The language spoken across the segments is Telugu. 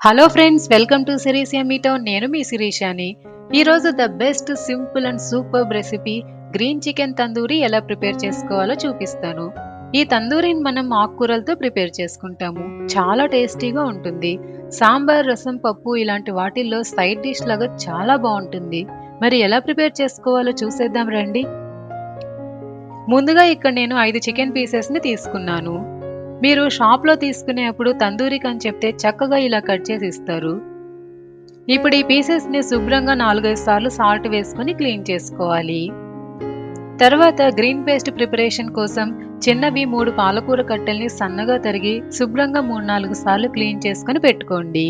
Hello friends, welcome to series yummy town. నేను మీ శిరీషాని. ఈరోజు the best simple and superb recipe green chicken tandoori ఎలా ప్రిపేర్ చేసుకోవాలో చూపిస్తాను. ఈ తందూరిని మనం ఆకుకూరలతో ప్రిపేర్ చేసుకుంటాము. చాలా టేస్టీగా ఉంటుంది. సాంబార్, రసం, పప్పు ఇలాంటి వాటిల్లో సైడ్ డిష్ లాగా చాలా బాగుంటుంది. మరి ఎలా ప్రిపేర్ చేసుకోవాలో చూసేద్దాం రండి. ముందుగా ఇక్కడ నేను 5 చికెన్ పీసెస్ని తీసుకున్నాను. మీరు షాప్లో తీసుకునేప్పుడు తందూరికి అని చెప్తే చక్కగా ఇలా కట్ చేసి ఇస్తారు. ఇప్పుడు ఈ పీసెస్ని శుభ్రంగా 4-5 సార్లు సాల్ట్ వేసుకొని క్లీన్ చేసుకోవాలి. తర్వాత గ్రీన్ పేస్ట్ ప్రిపరేషన్ కోసం చిన్నవి 3 పాలకూర కట్టెల్ని సన్నగా తరిగి శుభ్రంగా 3-4 సార్లు క్లీన్ చేసుకొని పెట్టుకోండి.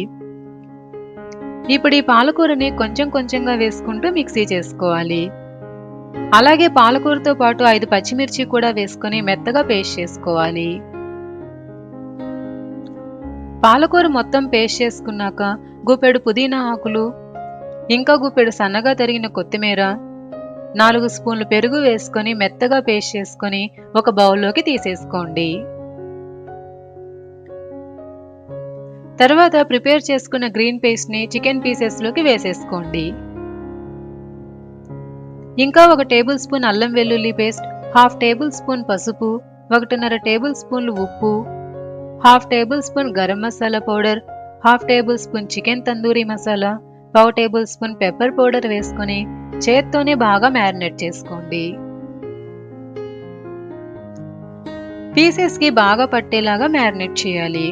ఇప్పుడు ఈ పాలకూరని కొంచెం కొంచెంగా వేసుకుంటూ మిక్సీ చేసుకోవాలి. అలాగే పాలకూరతో పాటు 5 పచ్చిమిర్చి కూడా వేసుకొని మెత్తగా పేస్ట్ చేసుకోవాలి. పాలకూర మొత్తం పేస్ట్ చేసుకున్నాక గుప్పెడు పుదీనా ఆకులు, ఇంకా గుప్పెడు సన్నగా తరిగిన కొత్తిమీర, 4 స్పూన్లు పెరుగు వేసుకొని మెత్తగా పేస్ట్ చేసుకొని ఒక బౌల్లోకి తీసేసుకోండి. తర్వాత ప్రిపేర్ చేసుకున్న గ్రీన్ పేస్ట్ని చికెన్ పీసెస్లోకి వేసేసుకోండి. ఇంకా 1 టేబుల్ స్పూన్ అల్లం వెల్లుల్లి పేస్ట్, 1/2 టేబుల్ స్పూన్ పసుపు, 1.5 టేబుల్ స్పూన్లు ఉప్పు, 1/2 table spoon garam masala powder, 1/2 table spoon chicken tandoori masala, 1/2 table spoon pepper powder వేసుకొని చేత్తోనే బాగా మ్యారినేట్ చేసుకోండి. పీసెస్కి బాగా పట్టేలాగా మ్యారినేట్ చేయాలి.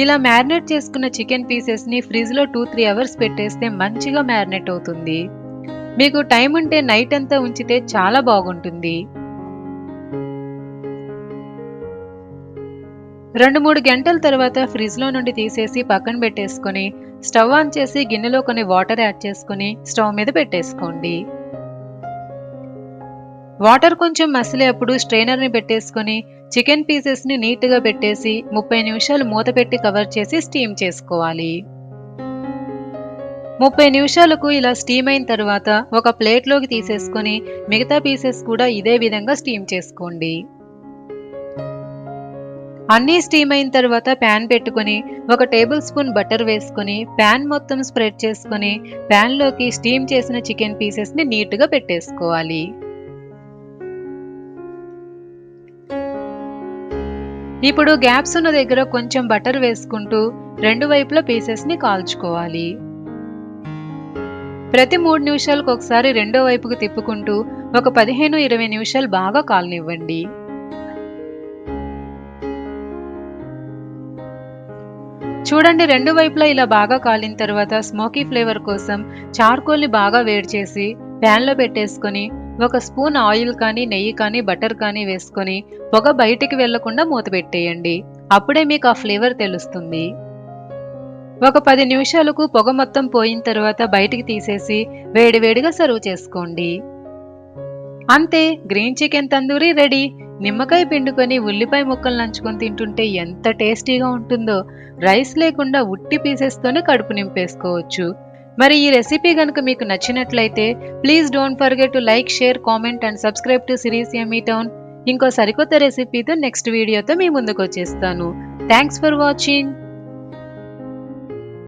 ఇలా మ్యారినేట్ చేసుకున్న చికెన్ పీసెస్ని ఫ్రిడ్జ్లో 2-3 అవర్స్ పెట్టేస్తే మంచిగా మ్యారినేట్ అవుతుంది. మీకు టైం ఉంటే నైట్ అంతా ఉంచితే చాలా బాగుంటుంది. 2-3 గంటల తర్వాత ఫ్రిడ్జ్లో నుండి తీసేసి పక్కన పెట్టేసుకొని స్టవ్ ఆన్ చేసి గిన్నెలో కొన్ని వాటర్ యాడ్ చేసుకొని స్టవ్ మీద పెట్టేసుకోండి. వాటర్ కొంచెం మసిలేప్పుడు స్ట్రైనర్ని పెట్టేసుకొని చికెన్ పీసెస్ని నీట్గా పెట్టేసి 30 నిమిషాలు మూత పెట్టి కవర్ చేసి స్టీమ్ చేసుకోవాలి. 30 నిమిషాలకు ఇలా స్టీమ్ అయిన తర్వాత ఒక ప్లేట్లోకి తీసేసుకొని మిగతా పీసెస్ కూడా ఇదే విధంగా స్టీమ్ చేసుకోండి. అన్నీ స్టీమ్ అయిన తర్వాత ప్యాన్ పెట్టుకొని 1 టేబుల్ స్పూన్ బటర్ వేసుకొని ప్యాన్ మొత్తం స్ప్రెడ్ చేసుకొని ప్యాన్లోకి స్టీమ్ చేసిన చికెన్ పీసెస్ని నీట్గా పెట్టేసుకోవాలి. ఇప్పుడు గ్యాప్స్ ఉన్న దగ్గర కొంచెం బటర్ వేసుకుంటూ 2 వైపులా పీసెస్ని కాల్చుకోవాలి. ప్రతి 3 నిమిషాలకు ఒకసారి రెండో వైపుకు తిప్పుకుంటూ ఒక 15-20 నిమిషాలు బాగా కాలనివ్వండి. చూడండి, 2 వైపులా ఇలా బాగా కాలిన తర్వాత స్మోకీ ఫ్లేవర్ కోసం చార్కోల్ని బాగా వేడి చేసి ప్యాన్లో పెట్టేసుకొని 1 స్పూన్ ఆయిల్ కానీ నెయ్యి కానీ బటర్ కానీ వేసుకొని పొగ బయటికి వెళ్లకుండా మూత పెట్టేయండి. అప్పుడే మీకు ఆ ఫ్లేవర్ తెలుస్తుంది. ఒక 10 నిమిషాలకు పొగ మొత్తం పోయిన తర్వాత బయటికి తీసేసి వేడివేడిగా సర్వ్ చేసుకోండి. అంతే, గ్రీన్ చికెన్ తందూరి రెడీ. నిమ్మకాయ పిండుకొని ఉల్లిపాయ ముక్కలు నంచుకొని తింటుంటే ఎంత టేస్టీగా ఉంటుందో. రైస్ లేకుండా ఉట్టి పీసెస్తోనే కడుపు నింపేసుకోవచ్చు. మరి ఈ రెసిపీ కనుక మీకు నచ్చినట్లయితే please don't forget to like, share, comment and subscribe to series yummy town. ఇంకో సరికొత్త రెసిపీతో నెక్స్ట్ వీడియోతో మీ ముందుకు వచ్చేస్తాను. Thanks for watching.